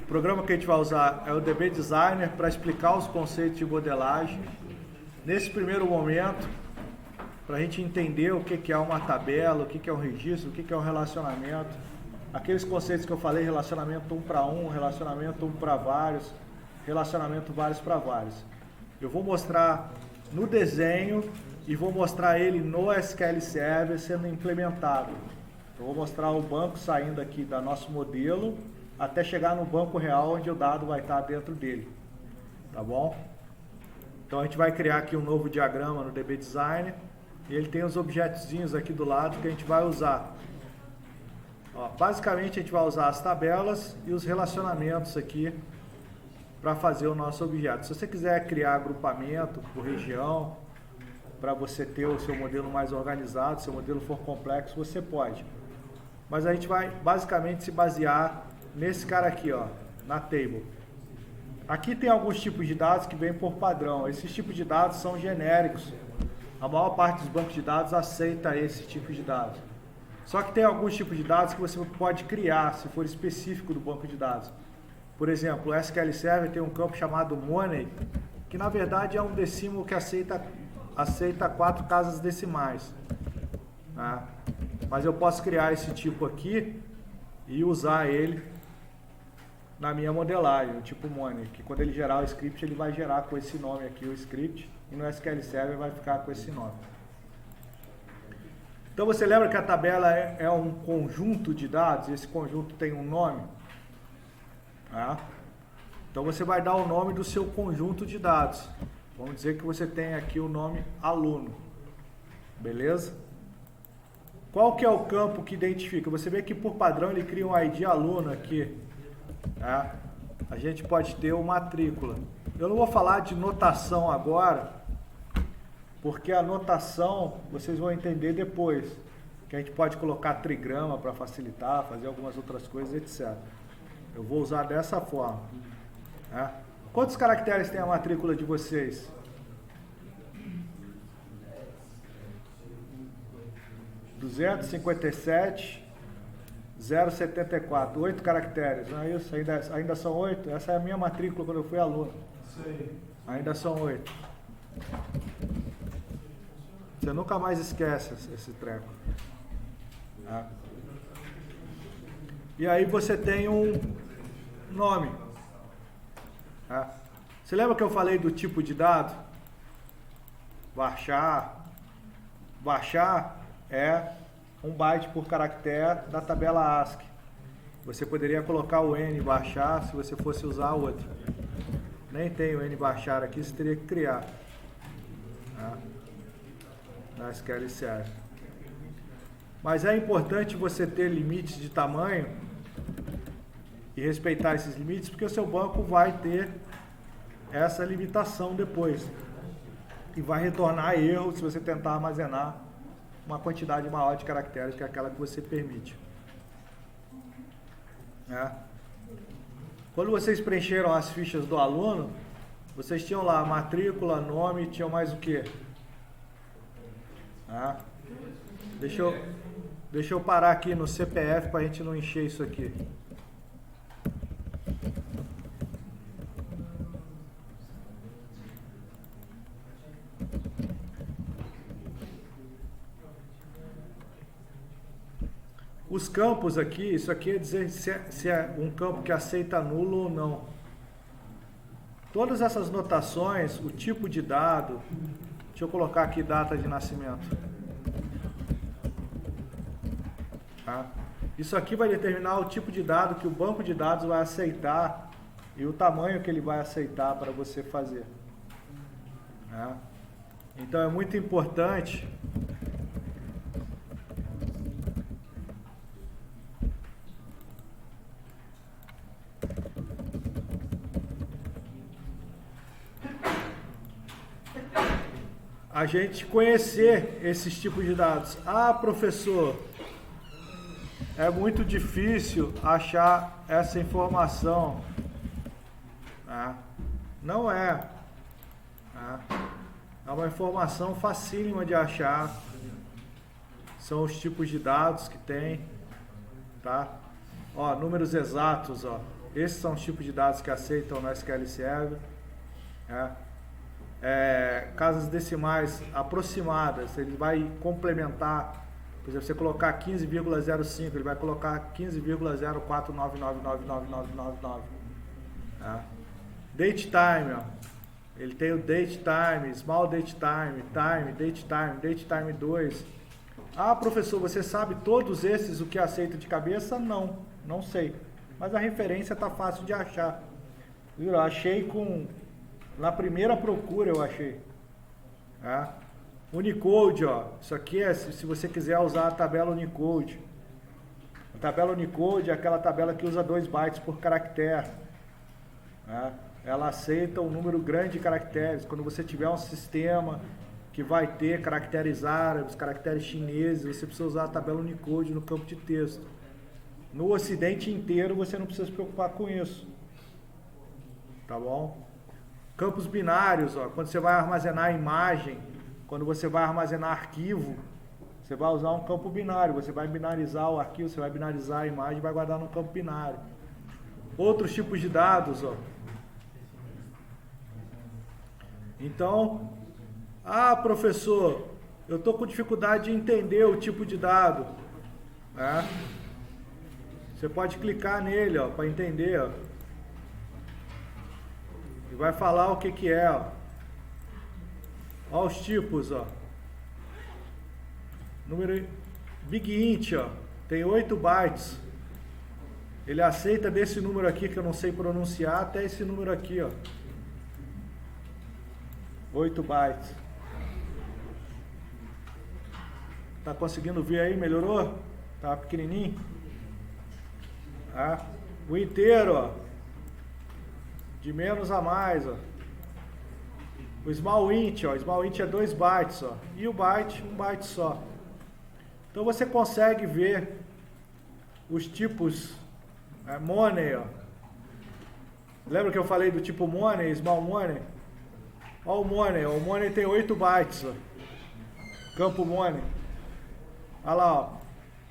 programa que a gente vai usar é o DB Designer para explicar os conceitos de modelagem. Nesse primeiro momento, para a gente entender o que é uma tabela, o que é um registro, o que é um relacionamento, aqueles conceitos que eu falei, relacionamento um para um, relacionamento um para vários, relacionamento vários para vários. Eu vou mostrar no desenho e vou mostrar ele no SQL Server sendo implementado. Eu vou mostrar o banco saindo aqui do nosso modelo até chegar no banco real onde o dado vai estar dentro dele. Tá bom? Então a gente vai criar aqui um novo diagrama no DB Designer e ele tem os objetozinhos aqui do lado que a gente vai usar. Ó, basicamente a gente vai usar as tabelas e os relacionamentos aqui para fazer o nosso objeto. Se você quiser criar agrupamento por região, para você ter o seu modelo mais organizado, se o modelo for complexo, você pode. Mas a gente vai basicamente se basear nesse cara aqui, ó, na table. Aqui tem alguns tipos de dados que vêm por padrão. Esses tipos de dados são genéricos. A maior parte dos bancos de dados aceita esse tipo de dados. Só que tem alguns tipos de dados que você pode criar, se for específico do banco de dados. Por exemplo, o SQL Server tem um campo chamado Money, que na verdade é um decímal que aceita 4 casas decimais. Tá? Mas eu posso criar esse tipo aqui e usar ele na minha modelagem, o tipo Money, que quando ele gerar o script, ele vai gerar com esse nome aqui, o script, e no SQL Server vai ficar com esse nome. Então você lembra que a tabela é um conjunto de dados, e esse conjunto tem um nome? Tá? Então você vai dar o nome do seu conjunto de dados. Vamos dizer que você tem aqui o nome aluno. Beleza? Qual que é o campo que identifica? Você vê que por padrão ele cria um ID aluno aqui. Tá? A gente pode ter uma matrícula. Eu não vou falar de notação agora, porque a notação vocês vão entender depois. Que a gente pode colocar trigrama para facilitar, fazer algumas outras coisas, etc. Eu vou usar dessa forma. Tá? Quantos caracteres tem a matrícula de vocês? 257,074. 8 caracteres, não é isso? Ainda são 8? Essa é a minha matrícula quando eu fui aluno. Sim. Ainda são 8. Você nunca mais esquece esse treco. Tá? E aí você tem um nome. Tá? Você lembra que eu falei do tipo de dado? Varchar. Varchar é 1 byte por caractere da tabela ASCII. Você poderia colocar o N varchar se você fosse usar outro. Nem tem o N varchar aqui, você teria que criar. Tá? Na SQL Server. Mas é importante você ter limites de tamanho e respeitar esses limites, porque o seu banco vai ter essa limitação depois. E vai retornar erro se você tentar armazenar uma quantidade maior de caracteres que é aquela que você permite. Quando vocês preencheram as fichas do aluno, vocês tinham lá matrícula, nome, tinham mais o quê? Deixa eu parar aqui no CPF para a gente não encher isso aqui. Os campos aqui, isso aqui é dizer se é um campo que aceita nulo ou não. Todas essas notações, o tipo de dado, deixa eu colocar aqui data de nascimento. Tá? Isso aqui vai determinar o tipo de dado que o banco de dados vai aceitar e o tamanho que ele vai aceitar para você fazer. Tá? Então é muito importante a gente conhecer esses tipos de dados. Ah, professor, é muito difícil achar essa informação. Não é. É uma informação facílima de achar. São os tipos de dados que tem. Tá? Ó, números exatos, ó. Esses são os tipos de dados que aceitam no SQL Server. Casas decimais aproximadas, ele vai complementar. Por exemplo, você colocar 15,05, ele vai colocar 15,04999999. Date time, ó. Ele tem o date time, small date time, date time 2. Ah, professor, você sabe todos esses o que aceita de cabeça? Não, não sei. Mas a referência está fácil de achar. Eu achei na primeira procura eu achei. Unicode, ó. Isso aqui é se você quiser usar a tabela Unicode. A tabela Unicode é aquela tabela que usa 2 bytes por caractere. Ela aceita um número grande de caracteres. Quando você tiver um sistema que vai ter caracteres árabes, caracteres chineses, você precisa usar a tabela Unicode no campo de texto. No Ocidente inteiro você não precisa se preocupar com isso. Tá bom? Campos binários, ó. Quando você vai armazenar imagem, quando você vai armazenar arquivo, você vai usar um campo binário. Você vai binarizar o arquivo, você vai binarizar a imagem e vai guardar no campo binário. Outros tipos de dados, ó. Então, professor, eu estou com dificuldade de entender o tipo de dado. Você pode clicar nele, ó, para entender, ó. E vai falar o que é, ó. Ó os tipos, ó. Número Big Int, ó, tem 8 bytes. Ele aceita desse número aqui que eu não sei pronunciar até esse número aqui, ó. 8 bytes. Tá conseguindo ver aí? Melhorou? Tá pequenininho? O inteiro, ó. De menos a mais, ó. O small int, ó. Small int é 2 bytes, ó. E o byte, 1 byte só. Então você consegue ver os tipos money, ó. Lembra que eu falei do tipo money, small money? Ó o money tem 8 bytes, ó. Campo money. Olha lá, ó.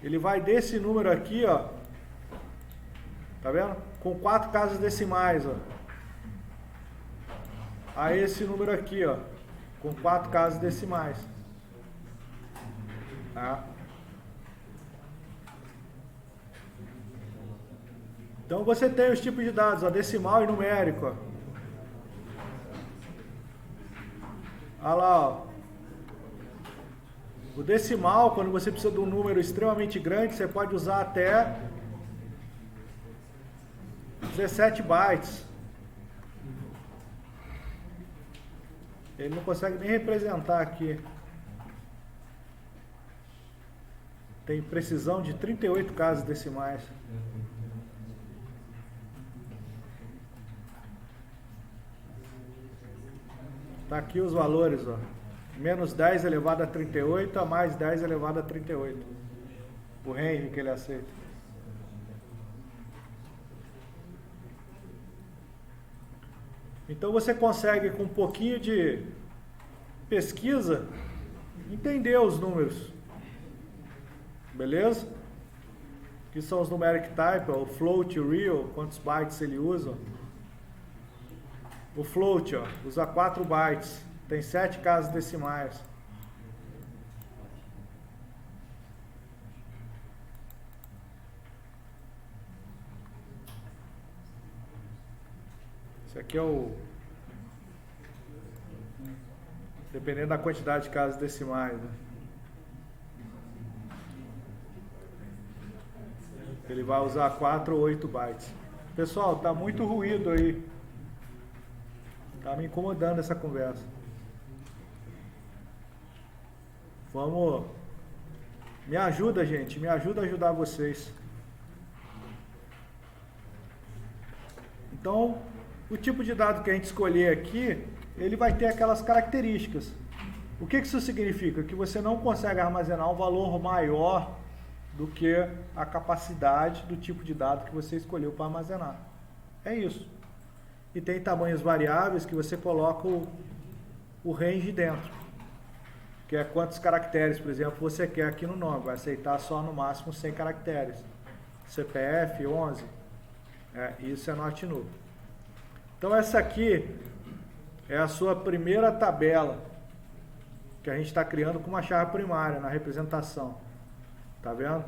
Ele vai desse número aqui, ó. Tá vendo? Com 4 casas decimais, ó. A esse número aqui, ó. Com 4 casas decimais. Então você tem os tipos de dados, ó, decimal e numérico, ó. Olha lá, ó. O decimal, quando você precisa de um número extremamente grande, você pode usar até 17 bytes. Ele não consegue nem representar aqui. Tem precisão de 38 casas decimais. Tá aqui os valores, ó. Menos 10 elevado a 38 a mais 10 elevado a 38. O range que ele aceita. Então você consegue, com um pouquinho de pesquisa, entender os números. Beleza? Aqui são os numeric type, ó, o float, o real, quantos bytes ele usa. O float, ó, usa 4 bytes, tem 7 casas decimais. Esse aqui é o... dependendo da quantidade de casas decimais, né? Ele vai usar 4 ou 8 bytes. Pessoal, tá muito ruído aí. Tá me incomodando essa conversa. Vamos... Me ajuda, gente. Me ajuda a ajudar vocês. Então, o tipo de dado que a gente escolher aqui, ele vai ter aquelas características. O que isso significa? Que você não consegue armazenar um valor maior do que a capacidade do tipo de dado que você escolheu para armazenar. É isso. E tem tamanhos variáveis que você coloca o range dentro. Que é quantos caracteres, por exemplo, você quer aqui no nome. Vai aceitar só no máximo 100 caracteres. CPF 11. Isso é Norte Nu. Então essa aqui é a sua primeira tabela que a gente está criando com uma chave primária na representação. Tá vendo?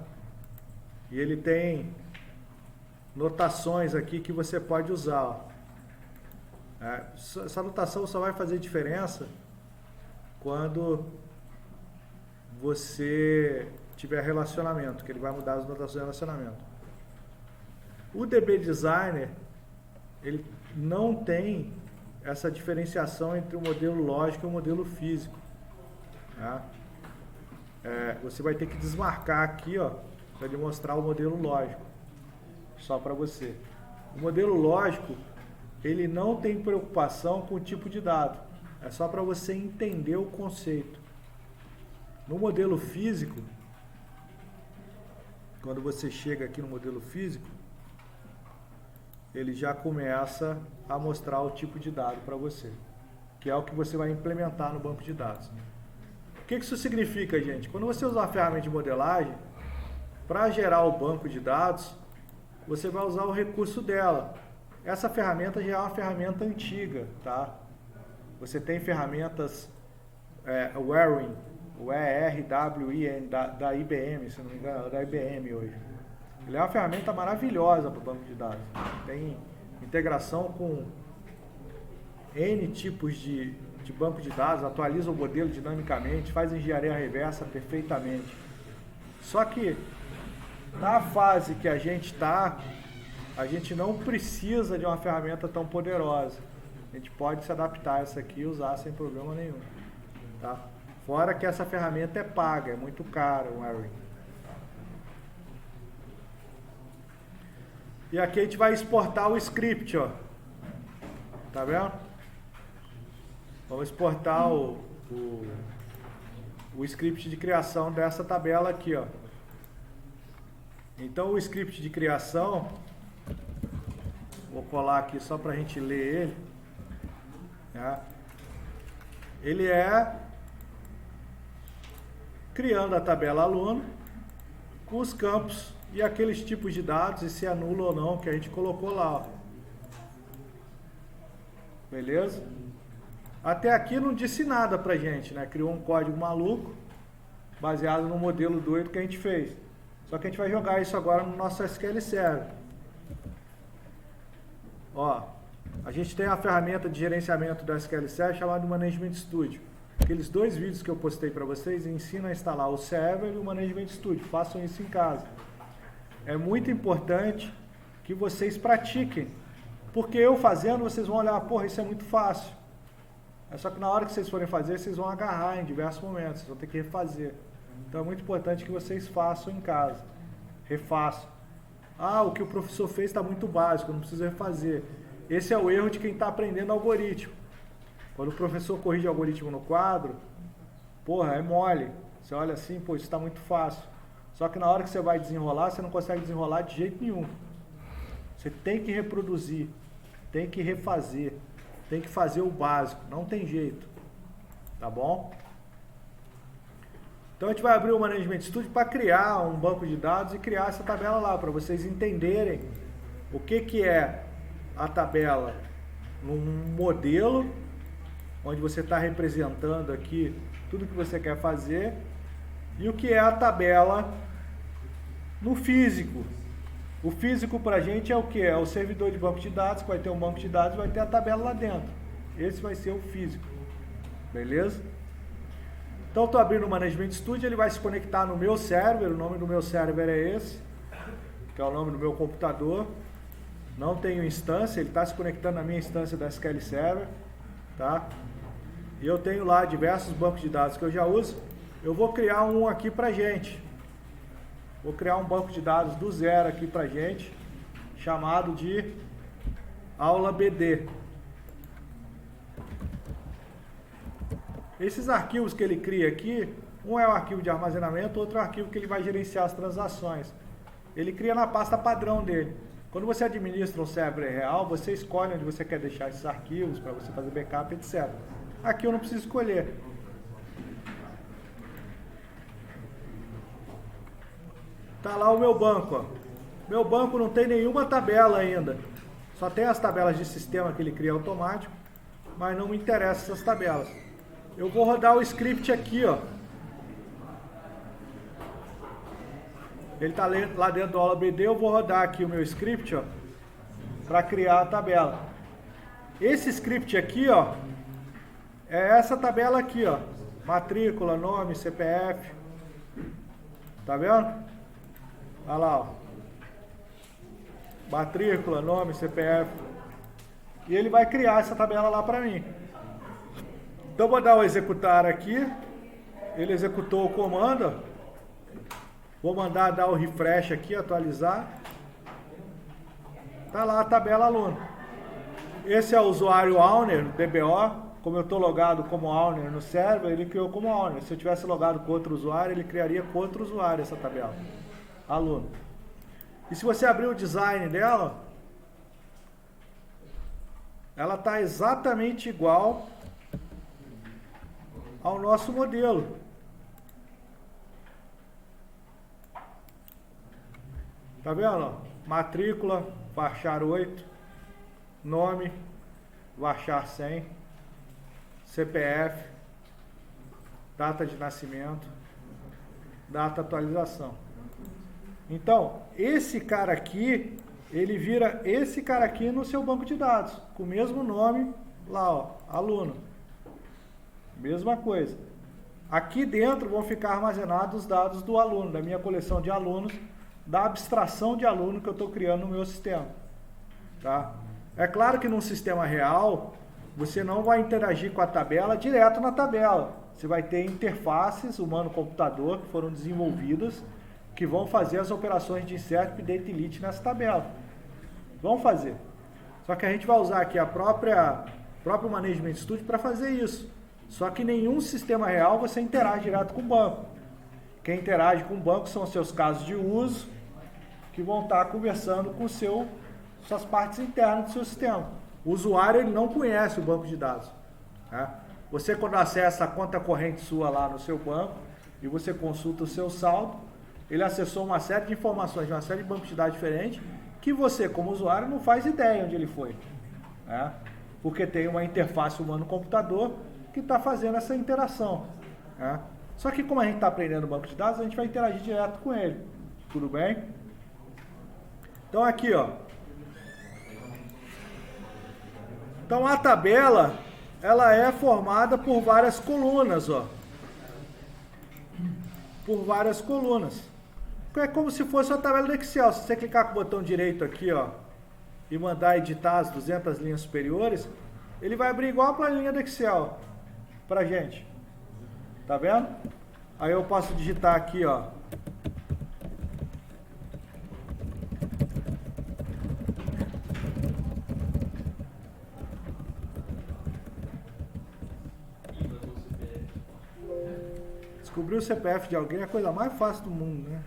E ele tem notações aqui que você pode usar. Ó. Essa notação só vai fazer diferença quando você tiver relacionamento, que ele vai mudar as notações de relacionamento. O DB Designer, ele não tem essa diferenciação entre o modelo lógico e o modelo físico. Tá? Você vai ter que desmarcar aqui, ó, para ele mostrar o modelo lógico, só para você. O modelo lógico, ele não tem preocupação com o tipo de dado, é só para você entender o conceito. No modelo físico, quando você chega aqui no modelo físico, ele já começa a mostrar o tipo de dado para você, que é o que você vai implementar no banco de dados. O que isso significa, gente? Quando você usa uma ferramenta de modelagem, para gerar o banco de dados, você vai usar o recurso dela. Essa ferramenta já é uma ferramenta antiga, tá? Você tem ferramentas Wrin, o ERWIN, da IBM, se não me engano, da IBM hoje. Ele é uma ferramenta maravilhosa para o banco de dados. Tem integração com N tipos de banco de dados, atualiza o modelo dinamicamente, faz engenharia reversa perfeitamente. Só que na fase que a gente está, a gente não precisa de uma ferramenta tão poderosa. A gente pode se adaptar a essa aqui e usar sem problema nenhum. Tá? Fora que essa ferramenta é paga, é muito cara o Wrin. E aqui a gente vai exportar o script, ó. Tá vendo? Vamos exportar o script de criação dessa tabela aqui, ó. Então o script de criação, vou colar aqui só para a gente ler ele. Tá? Ele é criando a tabela aluno com os campos e aqueles tipos de dados, e se é nulo ou não, que a gente colocou lá. Ó. Beleza? Até aqui não disse nada pra gente, né? Criou um código maluco, baseado no modelo doido que a gente fez. Só que a gente vai jogar isso agora no nosso SQL Server. Ó, a gente tem a ferramenta de gerenciamento do SQL Server chamada Management Studio. Aqueles 2 vídeos que eu postei para vocês ensinam a instalar o Server e o Management Studio. Façam isso em casa. É muito importante que vocês pratiquem, porque eu fazendo, vocês vão olhar, porra, isso é muito fácil. É só que na hora que vocês forem fazer, vocês vão agarrar em diversos momentos, vocês vão ter que refazer. Então é muito importante que vocês façam em casa, refaçam. Ah, o que o professor fez está muito básico, eu não preciso refazer. Esse é o erro de quem está aprendendo algoritmo. Quando o professor corrige o algoritmo no quadro, porra, é mole. Você olha assim, pô, isso está muito fácil. Só que na hora que você vai desenrolar, você não consegue desenrolar de jeito nenhum. Você tem que reproduzir, tem que refazer, tem que fazer o básico, não tem jeito. Tá bom? Então a gente vai abrir o Management Studio para criar um banco de dados e criar essa tabela lá, para vocês entenderem o que é a tabela num modelo, onde você está representando aqui tudo que você quer fazer, e o que é a tabela no físico. O físico para a gente é o que? É o servidor de banco de dados, que vai ter um banco de dados e vai ter a tabela lá dentro. Esse vai ser o físico. Beleza? Então, estou abrindo o Management Studio, ele vai se conectar no meu server, o nome do meu server é esse, que é o nome do meu computador. Não tenho instância, ele está se conectando na minha instância da SQL Server. Tá? E eu tenho lá diversos bancos de dados que eu já uso. Eu vou criar um aqui pra gente. Vou criar um banco de dados do zero aqui pra gente, chamado de aula BD. Esses arquivos que ele cria aqui, um é o arquivo de armazenamento, outro é o arquivo que ele vai gerenciar as transações. Ele cria na pasta padrão dele. Quando você administra um server real, você escolhe onde você quer deixar esses arquivos para você fazer backup, etc. Aqui eu não preciso escolher. Tá lá o meu banco, ó. Meu banco não tem nenhuma tabela ainda. Só tem as tabelas de sistema que ele cria automático, mas não me interessam essas tabelas. Eu vou rodar o script aqui, ó. Ele está lá dentro do aula BD, eu vou rodar aqui o meu script, ó, para criar a tabela. Esse script aqui, ó, é essa tabela aqui, ó. Matrícula, nome, CPF. Tá vendo? Olha lá, ó. Matrícula, nome, CPF. E ele vai criar essa tabela lá para mim. Então vou dar o executar aqui. Ele executou o comando, ó. Vou mandar dar o refresh aqui, atualizar. Tá lá a tabela aluno. Esse é o usuário owner, DBO. Como eu estou logado como owner no server, ele criou como owner. Se eu tivesse logado com outro usuário, ele criaria com outro usuário essa tabela. Aluno. E se você abrir o design dela, ela está exatamente igual ao nosso modelo. Tá vendo? Matrícula, varchar 8, nome, varchar 100, CPF, data de nascimento, data atualização. Então, esse cara aqui, ele vira esse cara aqui no seu banco de dados, com o mesmo nome lá, ó, aluno. Mesma coisa. Aqui dentro vão ficar armazenados os dados do aluno, da minha coleção de alunos, da abstração de aluno que eu estou criando no meu sistema. Tá? É claro que num sistema real, você não vai interagir com a tabela direto na tabela. Você vai ter interfaces humano-computador que foram desenvolvidas, que vão fazer as operações de insert, update e delete nessa tabela. Vão fazer. Só que a gente vai usar aqui a próprio Management Studio para fazer isso. Só que nenhum sistema real você interage direto com o banco. Quem interage com o banco são os seus casos de uso, que vão estar conversando com suas partes internas do seu sistema. O usuário ele não conhece o banco de dados. Né? Você, quando acessa a conta corrente sua lá no seu banco, e você consulta o seu saldo, ele acessou uma série de informações de uma série de bancos de dados diferentes, que você, como usuário, não faz ideia onde ele foi. Né? Porque tem uma interface humano-computador que está fazendo essa interação. Né? Só que como a gente está aprendendo banco de dados, a gente vai interagir direto com ele. Tudo bem? Então aqui, ó. Então a tabela, ela é formada por várias colunas, ó. Por várias colunas. É como se fosse uma tabela do Excel. Se você clicar com o botão direito aqui, ó, e mandar editar as 200 linhas superiores, ele vai abrir igual a planilha do Excel pra gente. Tá vendo? Aí eu posso digitar aqui, ó. Descobrir o CPF de alguém é a coisa mais fácil do mundo, né?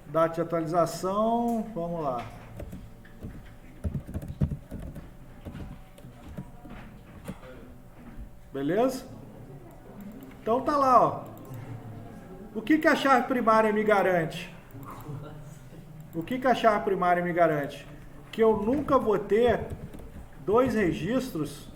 Data de atualização, vamos lá. Beleza? Então tá lá, ó. O que a chave primária me garante? O que a chave primária me garante? Que eu nunca vou ter dois registros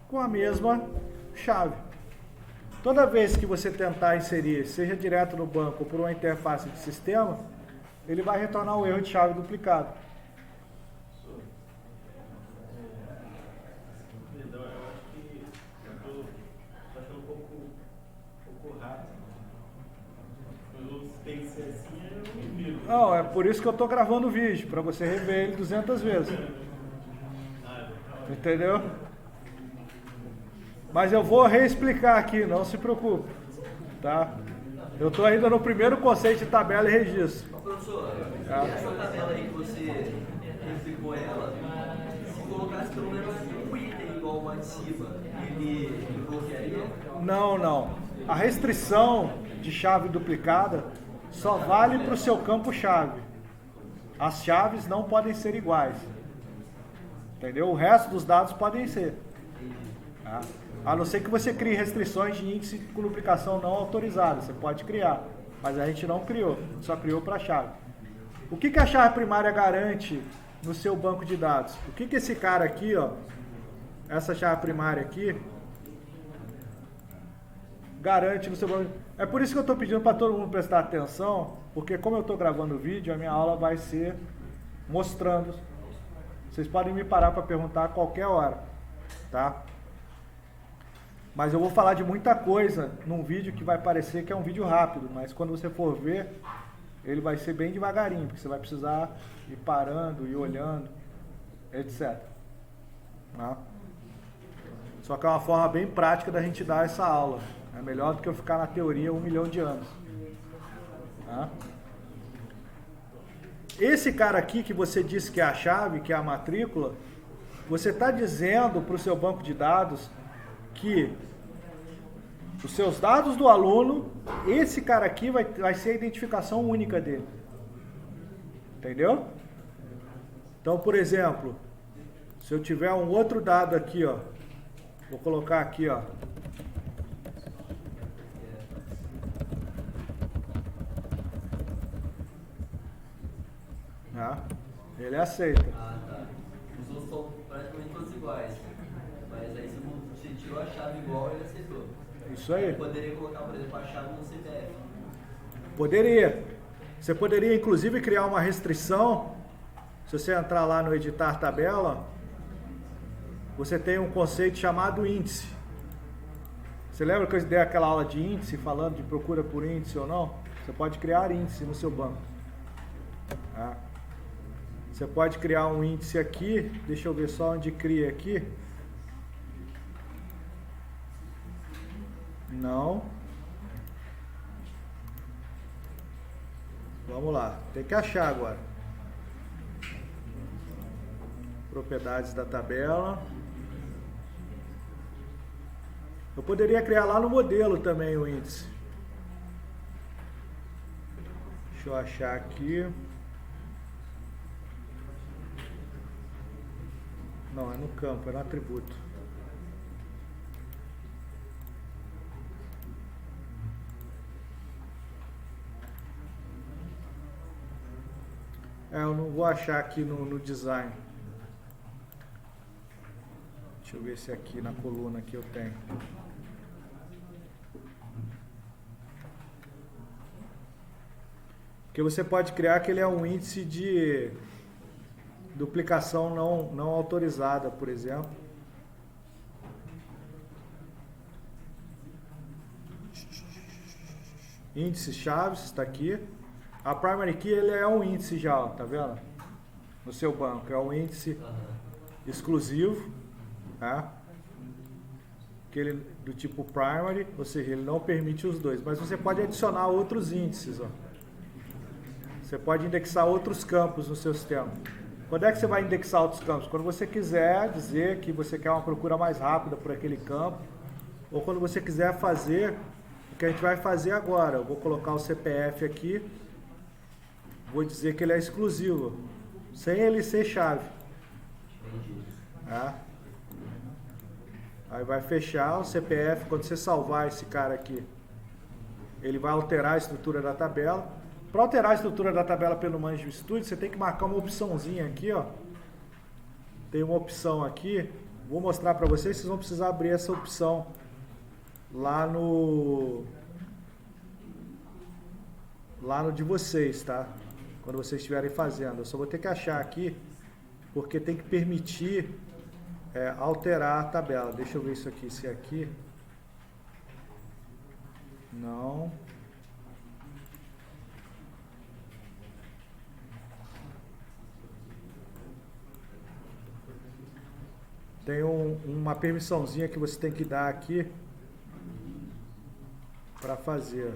com a mesma chave. Toda vez que você tentar inserir, seja direto no banco ou por uma interface de sistema, ele vai retornar o erro de chave duplicado. Perdão, eu acho que eu estou achando um pouco rápido. Tem que ser assim, eu não viro. Não, é por isso que eu estou gravando o vídeo, para você rever ele 200 vezes. Entendeu? Mas eu vou reexplicar aqui, não se preocupe. Tá? Eu estou ainda no primeiro conceito de tabela e registro. Professor, essa tabela aí que você explicou ela, se colocasse pelo menos um item igual uma de cima, ele bloquearia? Não, não. A restrição de chave duplicada só vale para o seu campo-chave. As chaves não podem ser iguais. Entendeu? O resto dos dados podem ser. Tá? A não ser que você crie restrições de índice com duplicação não autorizada. Você pode criar, mas a gente não criou. Só criou para a chave. O que a chave primária garante no seu banco de dados? O que esse cara aqui, ó, essa chave primária aqui, garante no seu banco? É por isso que eu estou pedindo para todo mundo prestar atenção, porque como eu estou gravando o vídeo, a minha aula vai ser mostrando. Vocês podem me parar para perguntar a qualquer hora, tá? Mas eu vou falar de muita coisa num vídeo que vai parecer que é um vídeo rápido, mas quando você for ver, ele vai ser bem devagarinho, porque você vai precisar ir parando, ir olhando, etc. Tá? Só que é uma forma bem prática da gente dar essa aula. É melhor do que eu ficar na teoria 1 milhão de anos. Tá? Esse cara aqui que você disse que é a chave, que é a matrícula, você está dizendo para o seu banco de dados que os seus dados do aluno, esse cara aqui vai ser a identificação única dele. Entendeu? Então, por exemplo, se eu tiver um outro dado aqui, ó, vou colocar aqui, ó. Ele aceita. Ah, tá. Os outros são praticamente todos iguais. Mas aí você tirou a chave igual e ele aceitou. Isso aí. Eu poderia colocar, por exemplo, a chave no CPF. Poderia. Você poderia, inclusive, criar uma restrição. Se você entrar lá no editar tabela, você tem um conceito chamado índice. Você lembra que eu dei aquela aula de índice, falando de procura por índice ou não? Você pode criar índice no seu banco. Tá? Você pode criar um índice aqui. Deixa eu ver só onde cria aqui. Não. Vamos lá. Tem que achar agora. Propriedades da tabela. Eu poderia criar lá no modelo também o índice. Deixa eu achar aqui. Não, é no campo, é no atributo. Eu não vou achar aqui no design. Deixa eu ver se aqui na coluna que eu tenho. Porque você pode criar que ele é um índice de duplicação não autorizada, por exemplo. Índice chaves, está aqui. A primary key ele é um índice já, ó, tá vendo? No seu banco, é um índice exclusivo, tá? Que ele, do tipo primary, ou seja, ele não permite os dois, mas você pode adicionar outros índices, ó. Você pode indexar outros campos no seu sistema. Quando é que você vai indexar outros campos? Quando você quiser dizer que você quer uma procura mais rápida por aquele campo, ou quando você quiser fazer o que a gente vai fazer agora. Eu vou colocar o CPF aqui, vou dizer que ele é exclusivo, sem ele ser chave. Tá? Aí vai fechar o CPF. Quando você salvar esse cara aqui, ele vai alterar a estrutura da tabela. Para alterar a estrutura da tabela pelo Management Studio, você tem que marcar uma opçãozinha aqui, ó. Tem uma opção aqui, vou mostrar para vocês, vocês vão precisar abrir essa opção lá no de vocês, tá? Quando vocês estiverem fazendo. Eu só vou ter que achar aqui, porque tem que permitir alterar a tabela. Deixa eu ver isso aqui, se é aqui. Não. Tem uma permissãozinha que você tem que dar aqui para fazer.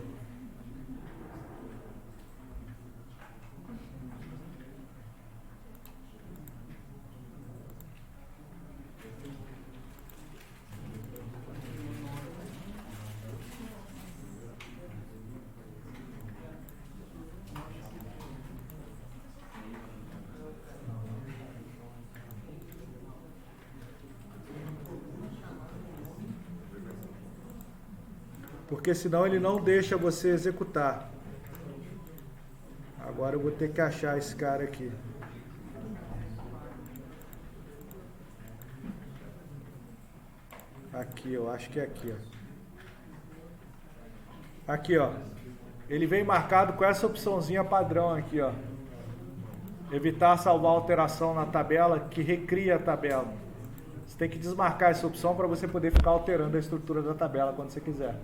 porque senão ele não deixa você executar. Agora eu vou ter que achar esse cara aqui. Aqui, eu acho que é aqui, ó. Aqui, ó. Ele vem marcado com essa opçãozinha padrão aqui, ó. Evitar salvar alteração na tabela que recria a tabela. Você tem que desmarcar essa opção para você poder ficar alterando a estrutura da tabela quando você quiser.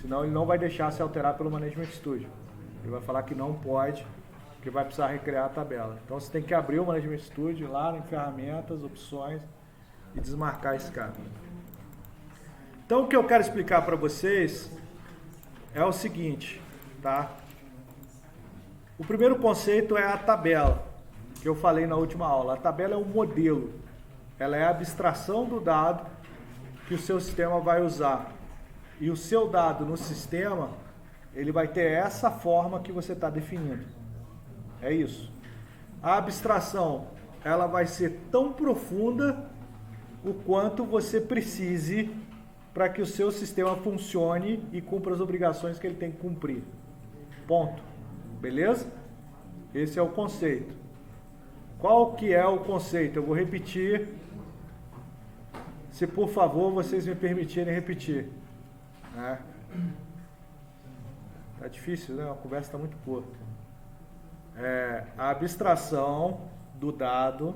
Senão ele não vai deixar se alterar pelo Management Studio. Ele vai falar que não pode, que vai precisar recriar a tabela. Então você tem que abrir o Management Studio lá em ferramentas, opções e desmarcar esse cara. Então o que eu quero explicar para vocês é o seguinte, tá? O primeiro conceito é a tabela, que eu falei na última aula. A tabela é um modelo, ela é a abstração do dado que o seu sistema vai usar. E o seu dado no sistema, ele vai ter essa forma que você está definindo. É isso. A abstração, ela vai ser tão profunda o quanto você precise para que o seu sistema funcione e cumpra as obrigações que ele tem que cumprir. Ponto. Beleza? Esse é o conceito. Qual que é o conceito? Eu vou repetir, se por favor vocês me permitirem repetir. Tá difícil, né? A conversa está muito curta. A abstração do dado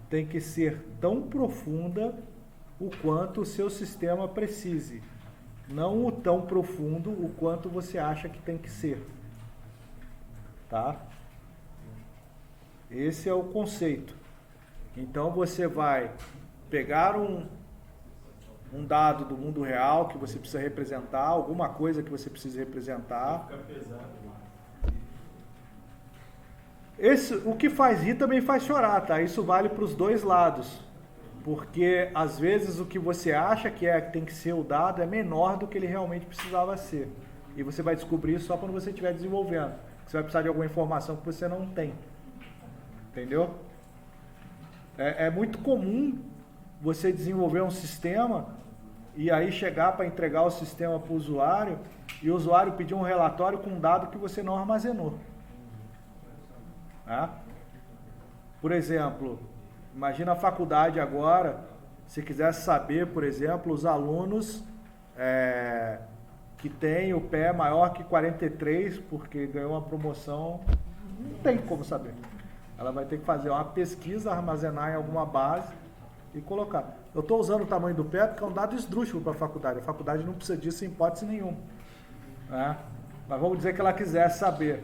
tem que ser tão profunda o quanto o seu sistema precise, não o tão profundo o quanto você acha que tem que ser, tá? Esse é o conceito. Então você vai pegar um dado do mundo real que você precisa representar, alguma coisa que você precisa representar. Fica pesado. O que faz rir também faz chorar, tá? Isso vale para os dois lados. Porque às vezes o que você acha que tem que ser o dado é menor do que ele realmente precisava ser. E você vai descobrir isso só quando você estiver desenvolvendo. Você vai precisar de alguma informação que você não tem. Entendeu? É muito comum você desenvolver um sistema e aí chegar para entregar o sistema para o usuário e o usuário pedir um relatório com um dado que você não armazenou. Por exemplo, imagina a faculdade agora, se quisesse saber, por exemplo, os alunos que têm o pé maior que 43 porque ganhou uma promoção, não tem como saber. Ela vai ter que fazer uma pesquisa, armazenar em alguma base e colocar. Eu estou usando o tamanho do pé porque é um dado esdrúxulo para a faculdade. A faculdade não precisa disso em hipótese nenhuma. Mas vamos dizer que ela quisesse saber.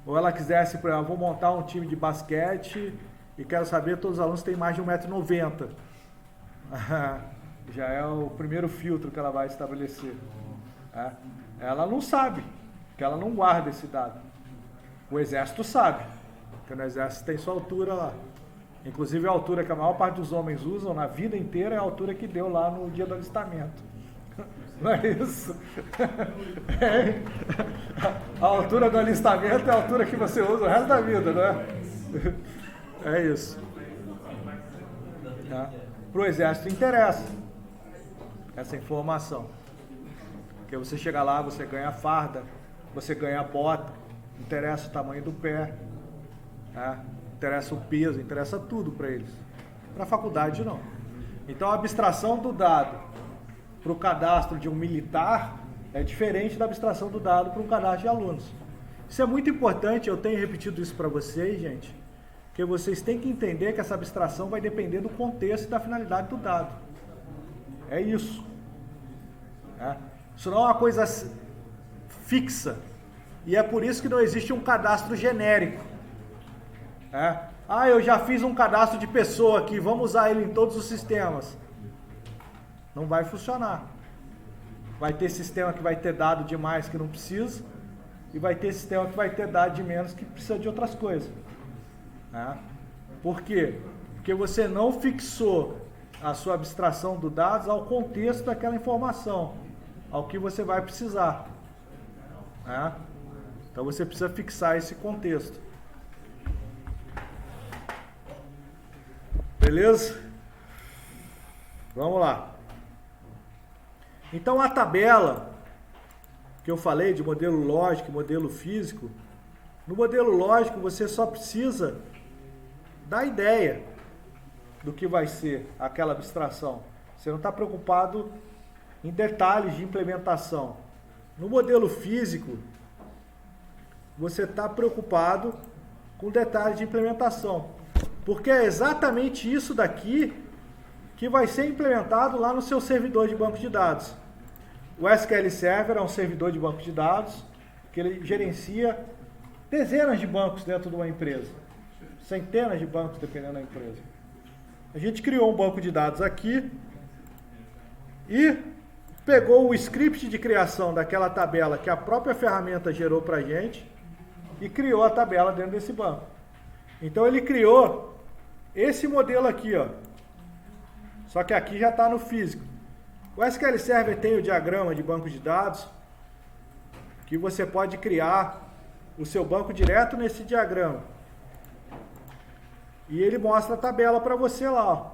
Ou ela quisesse, por exemplo, vou montar um time de basquete e quero saber todos os alunos têm mais de 1,90 m. Já é o primeiro filtro que ela vai estabelecer. Ela não sabe, porque ela não guarda esse dado. O exército sabe, porque no exército tem sua altura lá. Inclusive a altura que a maior parte dos homens usam na vida inteira é a altura que deu lá no dia do alistamento. Não é isso? A altura do alistamento é a altura que você usa o resto da vida, não é? É isso. Para o exército interessa essa informação. Porque você chega lá, você ganha farda, você ganha bota, interessa o tamanho do pé, interessa o peso, interessa tudo para eles. Para a faculdade não. Então a abstração do dado para o cadastro de um militar é diferente da abstração do dado para um cadastro de alunos. Isso é muito importante, eu tenho repetido isso para vocês, gente, porque vocês têm que entender que essa abstração vai depender do contexto e da finalidade do dado. É isso. Isso não é uma coisa fixa. E é por isso que não existe um cadastro genérico. Eu já fiz um cadastro de pessoa aqui, vamos usar ele em todos os sistemas. Não vai funcionar. Vai ter sistema que vai ter dado demais que não precisa, e vai ter sistema que vai ter dado de menos que precisa de outras coisas. Por quê? Porque você não fixou a sua abstração do dados ao contexto daquela informação, ao que você vai precisar. Então você precisa fixar esse contexto. Beleza? Vamos lá. Então a tabela que eu falei de modelo lógico e modelo físico, no modelo lógico você só precisa dar ideia do que vai ser aquela abstração. Você não está preocupado em detalhes de implementação. No modelo físico, você está preocupado com detalhes de implementação. Porque é exatamente isso daqui que vai ser implementado lá no seu servidor de banco de dados. O SQL Server é um servidor de banco de dados que ele gerencia dezenas de bancos dentro de uma empresa. Centenas de bancos, dependendo da empresa. A gente criou um banco de dados aqui e pegou o script de criação daquela tabela que a própria ferramenta gerou para a gente e criou a tabela dentro desse banco. Então ele criou esse modelo aqui, ó. Só que aqui já está no físico. O SQL Server tem o diagrama de banco de dados, que você pode criar o seu banco direto nesse diagrama. E ele mostra a tabela para você lá, ó.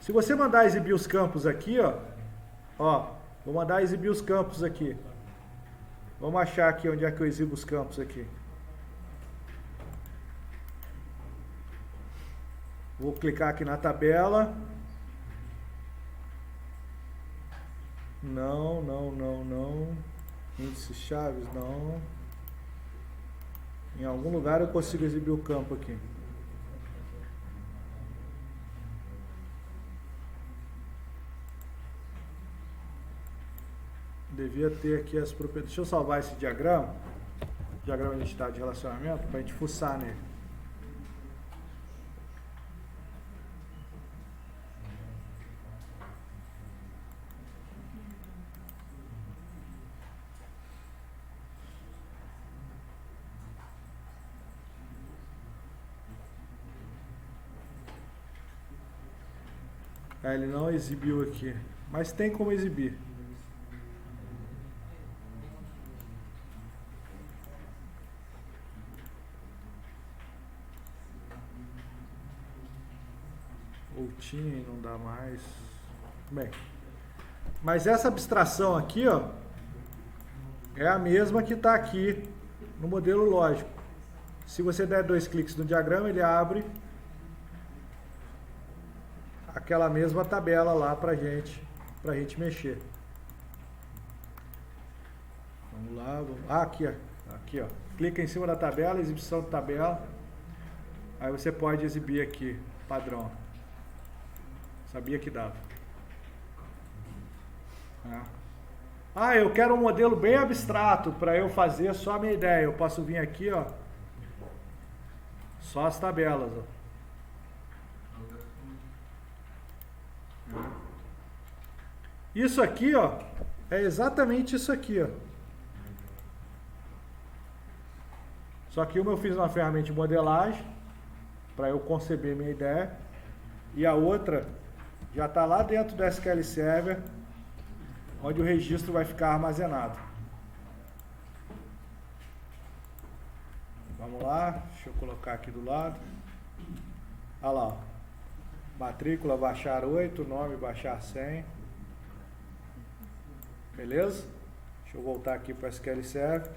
Se você mandar exibir os campos aqui, ó, vou mandar exibir os campos aqui. Vamos achar aqui onde é que eu exibo os campos aqui. Vou clicar aqui na tabela. Não. Índices chaves, não. Em algum lugar eu consigo exibir o campo aqui. Devia ter aqui as propriedades. Deixa eu salvar esse diagrama. Diagrama de identidade de relacionamento, para a gente fuçar nele. Ele não exibiu aqui, mas tem como exibir. Ou tinha e não dá mais. Bem, mas essa abstração aqui, ó, é a mesma que está aqui no modelo lógico. Se você der 2 cliques no diagrama, ele abre aquela mesma tabela lá pra gente mexer. Vamos lá, aqui ó, clica em cima da tabela, exibição de tabela, aí você pode exibir aqui, padrão. Sabia que dava. Eu quero um modelo bem abstrato para eu fazer só a minha ideia. Eu posso vir aqui, ó, só as tabelas, ó. Isso aqui, ó, é exatamente isso aqui, ó. Só que uma eu fiz uma ferramenta de modelagem para eu conceber minha ideia e a outra já está lá dentro do SQL Server, onde o registro vai ficar armazenado. Vamos lá, deixa eu colocar aqui do lado. Olha lá, ó. Matrícula baixar 8, nome baixar 100. Beleza? Deixa eu voltar aqui para o SQL Server.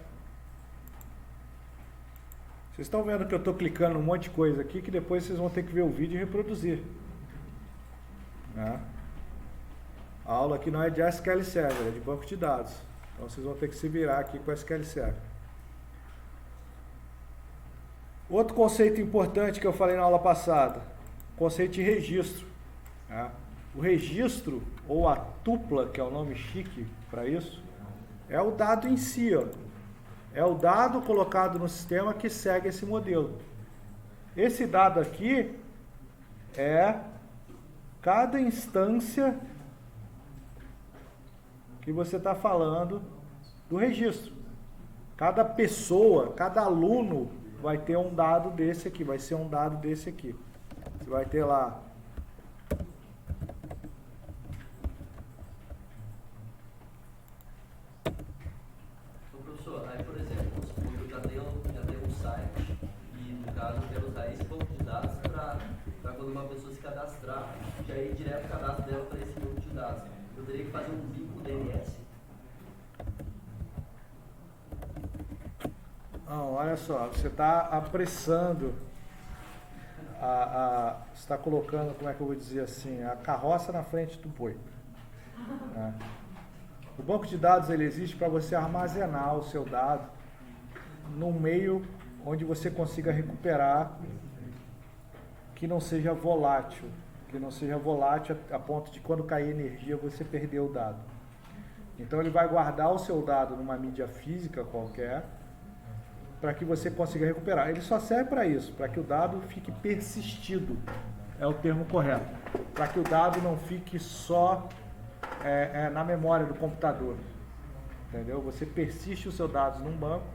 Vocês estão vendo que eu estou clicando um monte de coisa aqui que depois vocês vão ter que ver o vídeo e reproduzir. A aula aqui não é de SQL Server, é de banco de dados. Então vocês vão ter que se virar aqui com o SQL Server. Outro conceito importante que eu falei na aula passada, conceito de registro. O registro, ou a tupla, que é o nome chique para isso, é o dado em si, ó. É o dado colocado no sistema que segue esse modelo. Esse dado aqui é cada instância que você está falando do registro. Cada pessoa, cada aluno vai ter um dado desse aqui, vai ser um dado desse aqui. Você vai ter lá quando uma pessoa se cadastrar, já ir direto o cadastro dela para esse banco de dados. eu teria que fazer um vínculo DNS? Não, olha só, você está apressando, você está colocando, como é que eu vou dizer assim, a carroça na frente do boi. Né? O banco de dados ele existe para você armazenar o seu dado num meio onde você consiga recuperar que não seja volátil, a ponto de quando cair energia você perder o dado. Então ele vai guardar o seu dado numa mídia física qualquer, para que você consiga recuperar. Ele só serve para isso, para que o dado fique persistido, é o termo correto, para que o dado não fique só na memória do computador, entendeu? Você persiste os seus dados num banco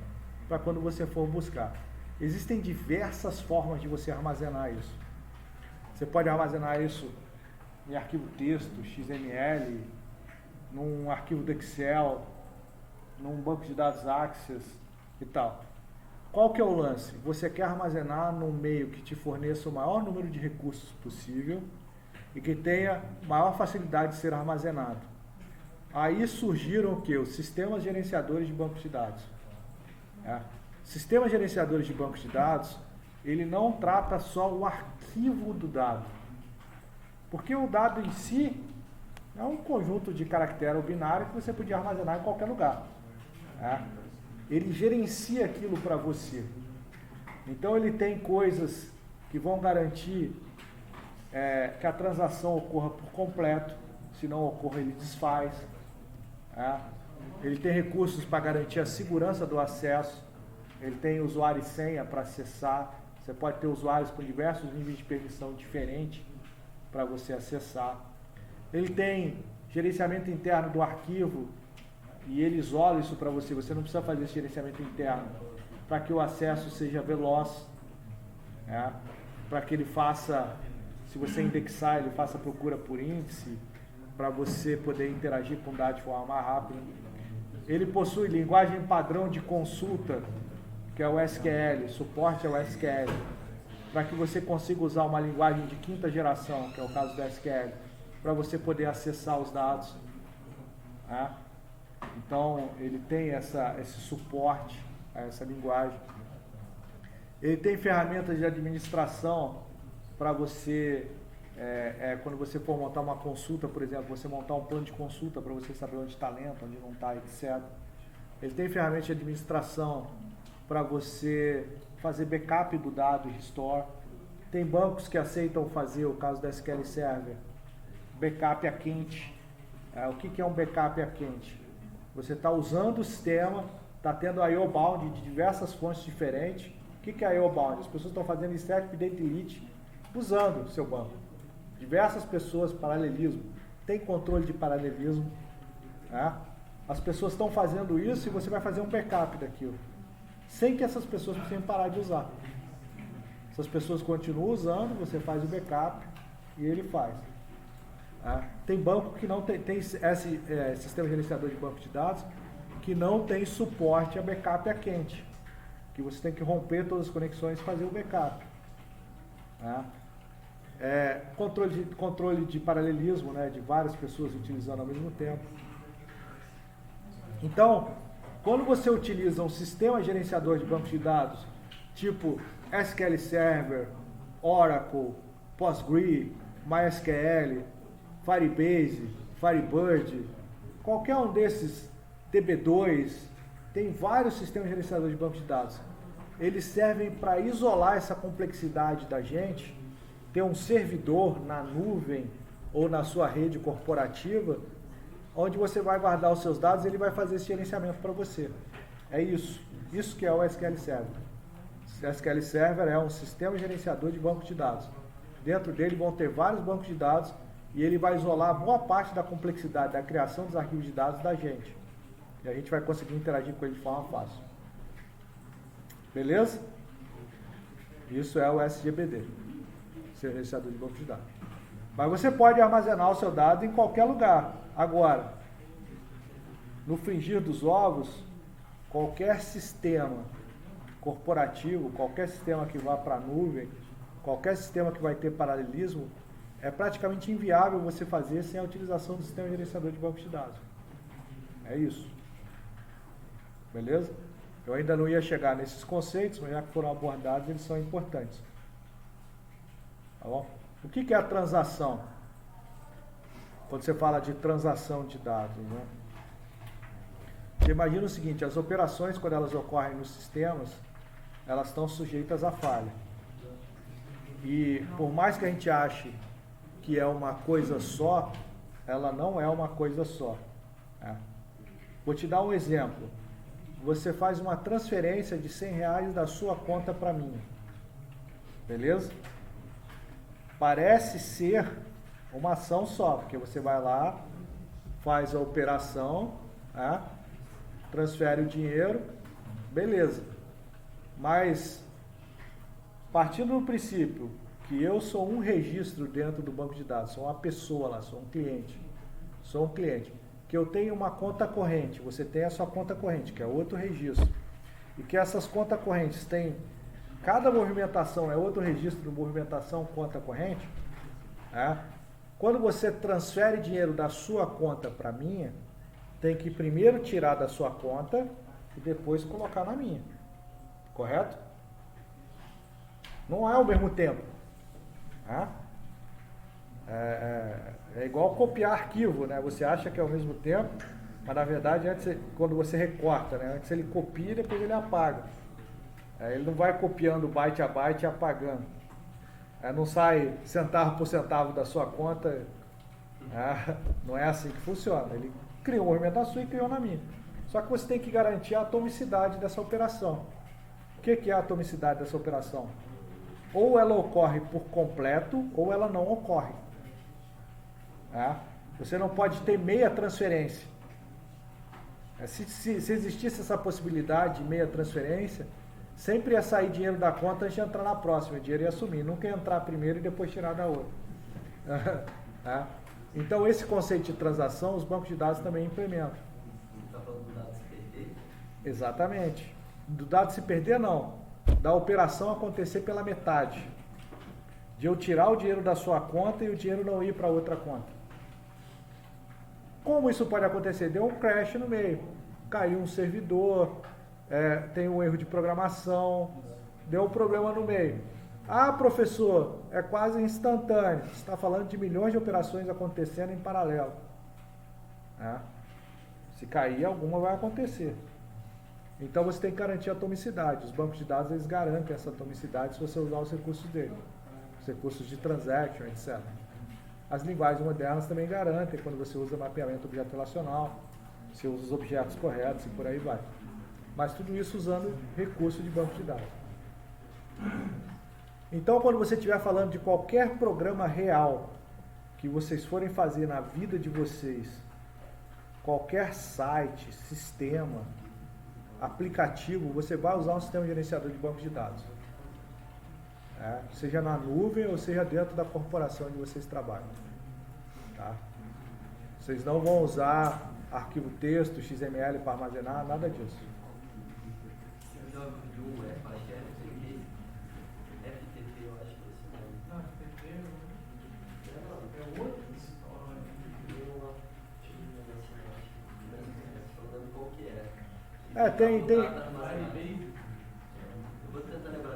para quando você for buscar. Existem diversas formas de você armazenar isso. Você pode armazenar isso em arquivo texto, XML, num arquivo do Excel, num banco de dados Access e tal. Qual que é o lance? Você quer armazenar num meio que te forneça o maior número de recursos possível e que tenha maior facilidade de ser armazenado. Aí surgiram o quê? Os sistemas gerenciadores de bancos de dados. Sistemas gerenciadores de bancos de dados, ele não trata só o arquivo do dado. Porque o dado em si é um conjunto de caractere ou binário que você podia armazenar em qualquer lugar. Ele gerencia aquilo para você. Então ele tem coisas que vão garantir que a transação ocorra por completo. Se não ocorra, ele desfaz. Ele tem recursos para garantir a segurança do acesso. Ele tem usuário e senha para acessar. Você pode ter usuários com diversos níveis de permissão diferentes para você acessar. Ele tem gerenciamento interno do arquivo e ele isola isso para você. Você não precisa fazer esse gerenciamento interno para que o acesso seja veloz, para que ele faça, se você indexar, ele faça procura por índice, para você poder interagir com dados de forma mais rápida. Ele possui linguagem padrão de consulta, que é o SQL, suporte ao SQL, para que você consiga usar uma linguagem de quinta geração, que é o caso do SQL, para você poder acessar os dados. Então, ele tem esse suporte a essa linguagem. Ele tem ferramentas de administração para você, quando você for montar uma consulta, por exemplo, você montar um plano de consulta para você saber onde está lento, onde não está, etc. Ele tem ferramentas de administração para você fazer backup do dado e restore. Tem bancos que aceitam fazer, o caso da SQL Server, backup a quente. O que é um backup a quente? Você está usando o sistema, está tendo I/O bound de diversas fontes diferentes. O que é I/O bound? As pessoas estão fazendo insert, update, delete usando o seu banco. Diversas pessoas, paralelismo. Tem controle de paralelismo. As pessoas estão fazendo isso e você vai fazer um backup daquilo. Sem que essas pessoas precisem parar de usar. Essas pessoas continuam usando, você faz o backup e ele faz. Tem banco que não tem sistema gerenciador de banco de dados que não tem suporte a backup a quente, que você tem que romper todas as conexões e fazer o backup. Controle de paralelismo, de várias pessoas utilizando ao mesmo tempo. Então, quando você utiliza um sistema gerenciador de banco de dados, tipo SQL Server, Oracle, Postgre, MySQL, Firebase, Firebird, qualquer um desses, DB2, tem vários sistemas gerenciadores de banco de dados. Eles servem para isolar essa complexidade da gente, ter um servidor na nuvem ou na sua rede corporativa, onde você vai guardar os seus dados e ele vai fazer esse gerenciamento para você. É isso. Isso que é o SQL Server. O SQL Server é um sistema gerenciador de banco de dados. Dentro dele vão ter vários bancos de dados e ele vai isolar boa parte da complexidade da criação dos arquivos de dados da gente. E a gente vai conseguir interagir com ele de forma fácil. Beleza? Isso é o SGBD, gerenciador de banco de dados. Mas você pode armazenar o seu dado em qualquer lugar. Agora, no frigir dos ovos, qualquer sistema corporativo, qualquer sistema que vá para a nuvem, qualquer sistema que vai ter paralelismo, é praticamente inviável você fazer sem a utilização do sistema gerenciador de banco de dados. É isso. Beleza? Eu ainda não ia chegar nesses conceitos, mas já que foram abordados, eles são importantes. Tá bom? O que é a transação? Quando você fala de transação de dados, né? Você imagina o seguinte, as operações, quando elas ocorrem nos sistemas, elas estão sujeitas a falha. E por mais que a gente ache que é uma coisa só, ela não é uma coisa só. Né? Vou te dar um exemplo. Você faz uma transferência de R$100 da sua conta para mim. Beleza? Parece ser uma ação só, porque você vai lá, faz a operação, né? Transfere o dinheiro, beleza. Mas, partindo do princípio que eu sou um registro dentro do banco de dados, sou uma pessoa lá, sou um cliente, que eu tenho uma conta corrente, você tem a sua conta corrente, que é outro registro, e que essas contas correntes têm, cada movimentação é outro registro de movimentação conta corrente, né? Quando você transfere dinheiro da sua conta para a minha, tem que primeiro tirar da sua conta e depois colocar na minha. Correto? Não é ao mesmo tempo. Né? É igual copiar arquivo, né? Você acha que é ao mesmo tempo, mas na verdade, quando você recorta, né? Antes ele copia e depois ele apaga. Ele não vai copiando byte a byte e apagando. Não sai centavo por centavo da sua conta. Não é assim que funciona. Ele criou um movimento na sua e criou na minha. Só que você tem que garantir a atomicidade dessa operação. O que é a atomicidade dessa operação? Ou ela ocorre por completo, ou ela não ocorre. Você não pode ter meia transferência. Se existisse essa possibilidade de meia transferência, sempre ia sair dinheiro da conta antes de entrar na próxima. O dinheiro ia sumir. Nunca ia entrar primeiro e depois tirar da outra. Então, esse conceito de transação, os bancos de dados também implementam. Está falando do dado se perder? Exatamente. Do dado se perder, não. Da operação acontecer pela metade. De eu tirar o dinheiro da sua conta e o dinheiro não ir para outra conta. Como isso pode acontecer? Deu um crash no meio. Caiu um servidor, tem um erro de programação, deu um problema no meio. Ah, professor, é quase instantâneo. Você está falando de milhões de operações acontecendo em paralelo. Se cair, alguma vai acontecer. Então você tem que garantir a atomicidade. Os bancos de dados eles garantem essa atomicidade se você usar os recursos dele. Os recursos de transaction, etc. As linguagens modernas também garantem quando você usa mapeamento objeto relacional, você usa os objetos corretos e por aí vai. Mas tudo isso usando recursos de banco de dados. Então, quando você estiver falando de qualquer programa real que vocês forem fazer na vida de vocês, qualquer site, sistema, aplicativo, você vai usar um sistema gerenciador de banco de dados. Seja na nuvem ou seja dentro da corporação onde vocês trabalham. Tá? Vocês não vão usar arquivo texto, XML para armazenar, nada disso. Eu já vi um acho que é FTP, eu acho que é esse nome. Não, FTP é outro história. Falando qual que é. Tem.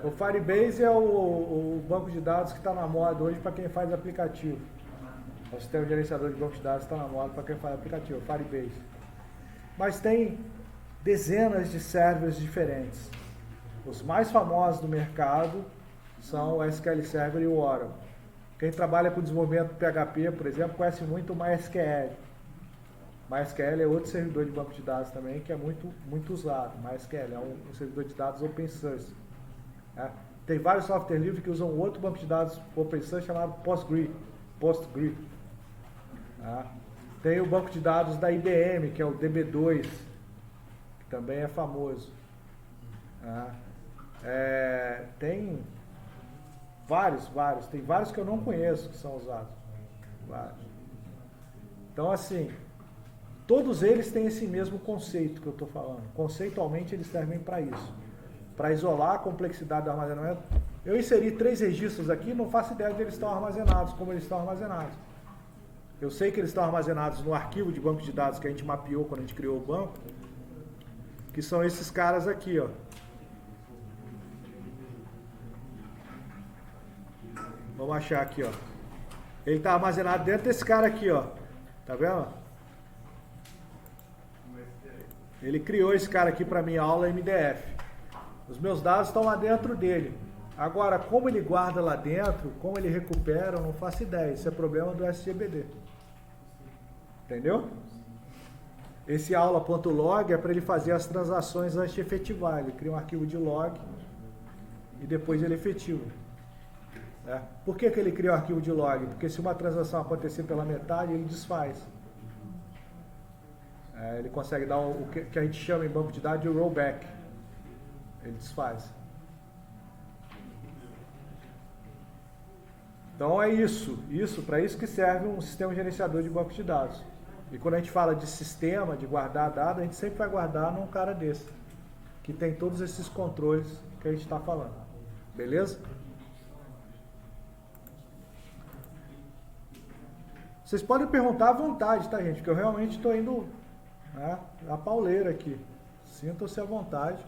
O Firebase é o banco de dados que está na moda hoje para quem faz aplicativo. O sistema gerenciador de banco de dados está na moda para quem faz aplicativo, o Firebase. Mas tem dezenas de servers diferentes. Os mais famosos do mercado são o SQL Server e o Oracle. Quem trabalha com desenvolvimento PHP, por exemplo, conhece muito o MySQL. MySQL é outro servidor de banco de dados também que é muito usado. MySQL é um servidor de dados open source. Tem vários software livres que usam outro banco de dados open source chamado Postgre. Tem o banco de dados da IBM, que é o DB2, que também é famoso. Tem vários. Tem vários que eu não conheço que são usados. Vários. Então, assim, todos eles têm esse mesmo conceito que eu estou falando. Conceitualmente, eles servem para isso. para isolar a complexidade do armazenamento, eu inseri 3 registros aqui, não faço ideia de eles estão armazenados, como eles estão armazenados. Eu sei que eles estão armazenados no arquivo de banco de dados que a gente mapeou quando a gente criou o banco, que são esses caras aqui, ó. Vamos achar aqui, ó. Ele está armazenado dentro desse cara aqui, ó. Tá vendo? Ele criou esse cara aqui para minha aula MDF. Os meus dados estão lá dentro dele. Agora, como ele guarda lá dentro, como ele recupera, eu não faço ideia. Isso é problema do SGBD. Entendeu? Esse aula.log é para ele fazer as transações antes de efetivar. Ele cria um arquivo de log e depois ele efetiva. Por que ele cria o arquivo de log? Porque se uma transação acontecer pela metade, ele desfaz. Ele consegue dar o que a gente chama em banco de dados de rollback. Ele desfaz. Então é isso. Para isso que serve um sistema gerenciador de banco de dados. E quando a gente fala de sistema, de guardar dados, a gente sempre vai guardar num cara desse, que tem todos esses controles que a gente está falando. Beleza? Vocês podem perguntar à vontade, tá, gente? Porque eu realmente estou indo a pauleira aqui. Sintam-se à vontade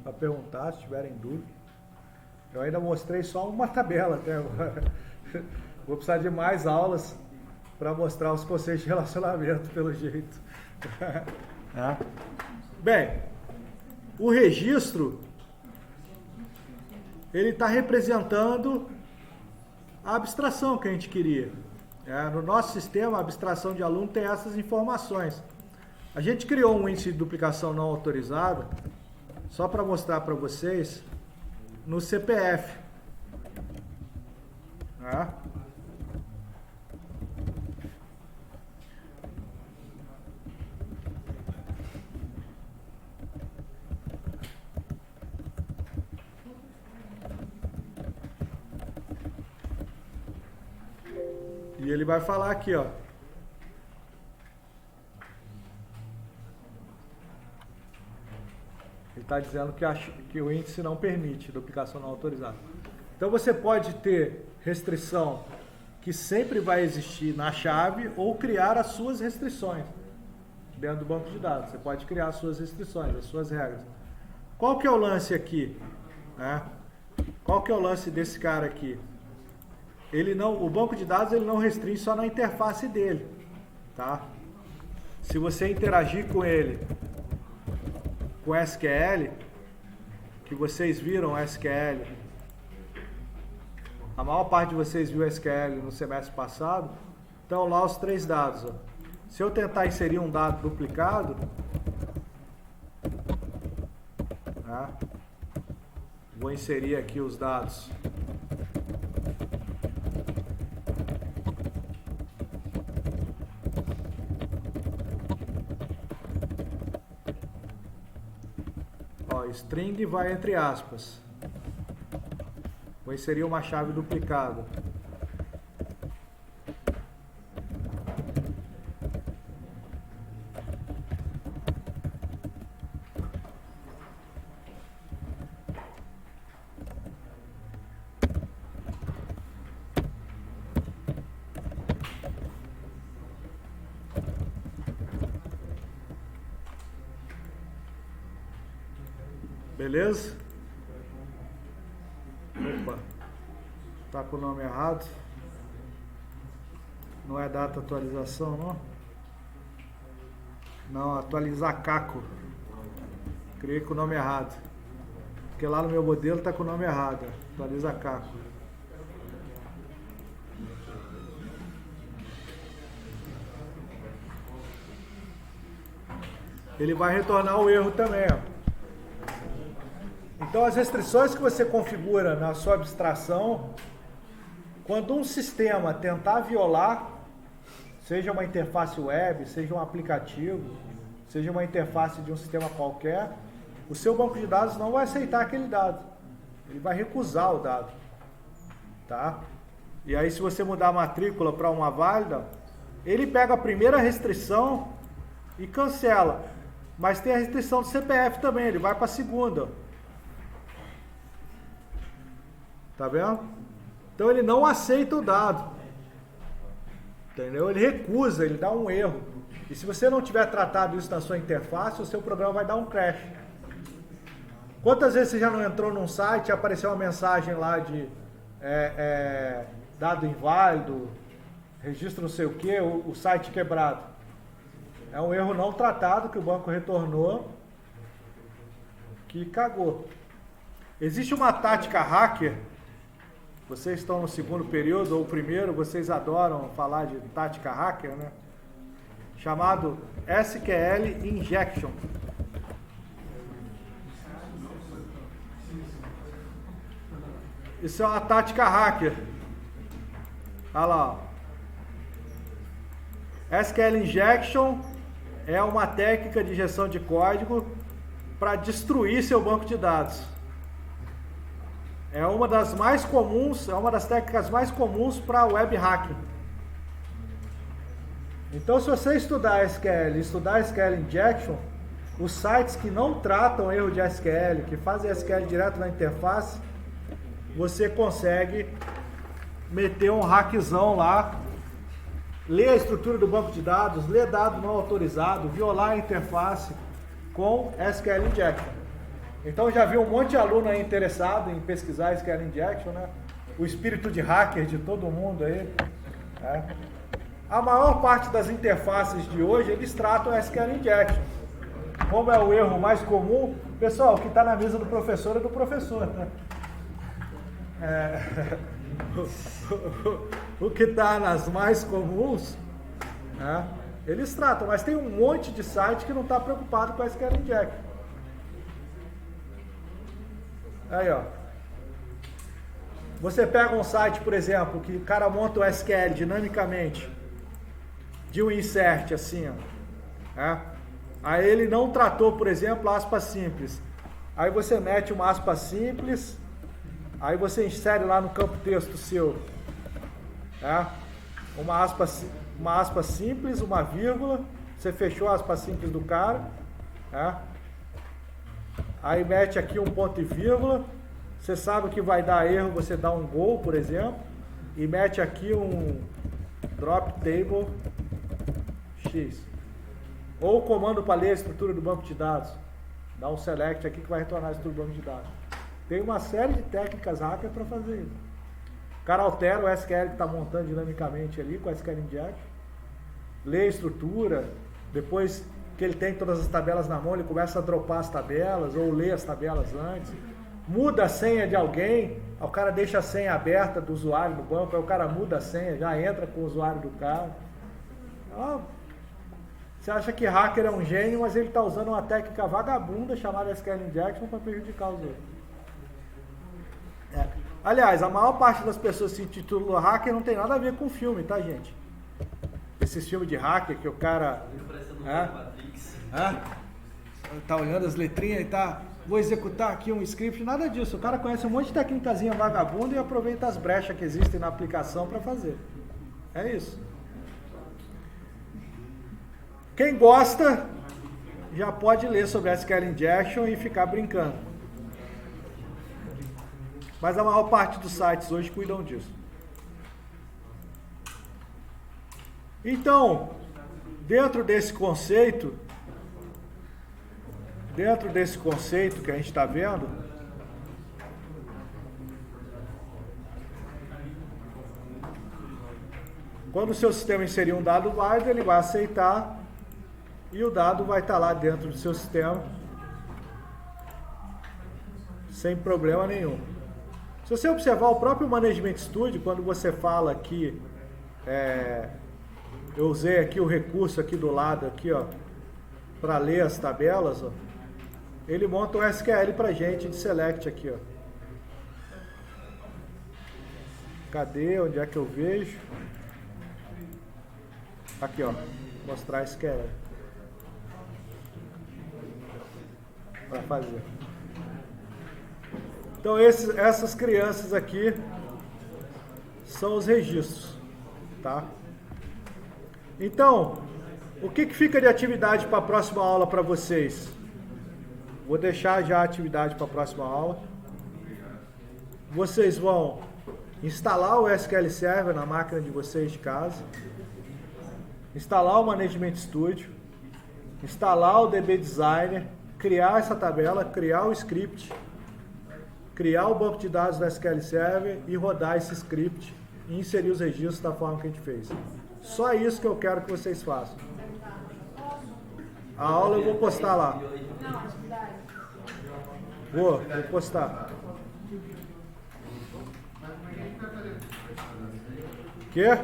para perguntar, se tiverem dúvida. Eu ainda mostrei só uma tabela até agora. Vou precisar de mais aulas para mostrar os conceitos de relacionamento, pelo jeito. Bem, o registro, ele está representando a abstração que a gente queria. No nosso sistema, a abstração de aluno tem essas informações. A gente criou um índice de duplicação não autorizada, só para mostrar para vocês, no CPF. E ele vai falar aqui, ó. Ele está dizendo que o índice não permite duplicação não autorizada. Então você pode ter restrição que sempre vai existir na chave ou criar as suas restrições dentro do banco de dados. Você pode criar as suas restrições, as suas regras. Qual que é o lance aqui? Qual que é o lance desse cara aqui? O banco de dados ele não restringe só na interface dele, tá? Se você interagir com ele com SQL, que vocês viram SQL, a maior parte de vocês viu SQL no semestre passado, estão lá os 3 dados. Ó. Se eu tentar inserir um dado duplicado, vou inserir aqui os dados. String vai entre aspas. Vou inserir uma chave duplicada. Beleza? Opa, tá com o nome errado. Não é data atualização, não? Não, atualizar Caco. Criei com o nome errado. Porque lá no meu modelo tá com o nome errado. Atualiza Caco. Ele vai retornar o erro também, ó. Então, as restrições que você configura na sua abstração, quando um sistema tentar violar, seja uma interface web, seja um aplicativo, seja uma interface de um sistema qualquer, o seu banco de dados não vai aceitar aquele dado. Ele vai recusar o dado. Tá? E aí, se você mudar a matrícula para uma válida, ele pega a primeira restrição e cancela. Mas tem a restrição do CPF também, ele vai para a segunda. Tá vendo? Então ele não aceita o dado. Entendeu? Ele recusa, ele dá um erro. E se você não tiver tratado isso na sua interface, o seu programa vai dar um crash. Quantas vezes você já não entrou num site e apareceu uma mensagem lá de dado inválido, registro não sei o que, o site quebrado? É um erro não tratado que o banco retornou, que cagou. Existe uma tática hacker, vocês estão no segundo período ou primeiro, vocês adoram falar de tática hacker, né? Chamado SQL Injection. Isso é uma tática hacker. Olha lá. SQL Injection é uma técnica de injeção de código para destruir seu banco de dados. É uma das mais comuns, é uma das técnicas mais comuns para web hacking. Então, se você estudar SQL Injection, os sites que não tratam erro de SQL, que fazem SQL direto na interface, você consegue meter um hackzão lá, ler a estrutura do banco de dados, ler dado não autorizado, violar a interface com SQL Injection. Então já vi um monte de aluno aí interessado em pesquisar SQL Injection, né? O espírito de hacker de todo mundo aí. Né? A maior parte das interfaces de hoje, eles tratam SQL Injection. Como é o erro mais comum, pessoal, o que está na mesa do professor é do professor, né? O que está nas mais comuns, né? Eles tratam, mas tem um monte de site que não está preocupado com SQL Injection. Aí, ó. Você pega um site, por exemplo, que o cara monta o SQL dinamicamente, de um insert assim, ó. Né? Aí ele não tratou, por exemplo, aspas simples. Aí você mete uma aspa simples, aí você insere lá no campo texto seu, tá? Uma aspa simples, uma vírgula, você fechou a aspa simples do cara, tá? Aí mete aqui um ponto e vírgula, você sabe que vai dar erro, você dá um gol, por exemplo, e mete aqui um drop table x. Ou o comando para ler a estrutura do banco de dados. Dá um select aqui que vai retornar a estrutura do banco de dados. Tem uma série de técnicas hacker para fazer isso. O cara altera o SQL que está montando dinamicamente ali com o SQL Injection, lê a estrutura, depois que ele tem todas as tabelas na mão, ele começa a dropar as tabelas, ou lê as tabelas antes, muda a senha de alguém, o cara deixa a senha aberta do usuário do banco, aí o cara muda a senha, já entra com o usuário do cara. Então, você acha que hacker é um gênio, mas ele está usando uma técnica vagabunda chamada SQL Injection para prejudicar os outros. Aliás, a maior parte das pessoas que se intitulam hacker não tem nada a ver com filme, tá, gente? Esses filmes de hacker que o cara tá olhando as letrinhas e tá, vou executar aqui um script, nada disso. O cara conhece um monte de técnicazinha vagabunda e aproveita as brechas que existem na aplicação para fazer. É isso. Quem gosta já pode ler sobre SQL Injection e ficar brincando. Mas a maior parte dos sites hoje cuidam disso. Então, dentro desse conceito que a gente está vendo, quando o seu sistema inserir um dado válido, ele vai aceitar e o dado vai estar lá dentro do seu sistema sem problema nenhum. Se você observar o próprio Management Studio, quando você fala aqui, eu usei aqui o recurso aqui do lado, aqui, ó, para ler as tabelas, ó, ele monta um SQL pra gente de select aqui, ó. Cadê? Onde é que eu vejo? Aqui, ó, mostrar SQL. Para fazer. Então essas crianças aqui são os registros, tá? Então, o que fica de atividade para a próxima aula para vocês? Vou deixar já a atividade para a próxima aula. vocês vão instalar o SQL Server na máquina de vocês de casa, instalar o Management Studio, instalar o DB Designer, criar essa tabela, criar o script, criar o banco de dados do SQL Server e rodar esse script e inserir os registros da forma que a gente fez. Só isso que eu quero que vocês façam. A aula eu vou postar lá. Vou postar. Quê?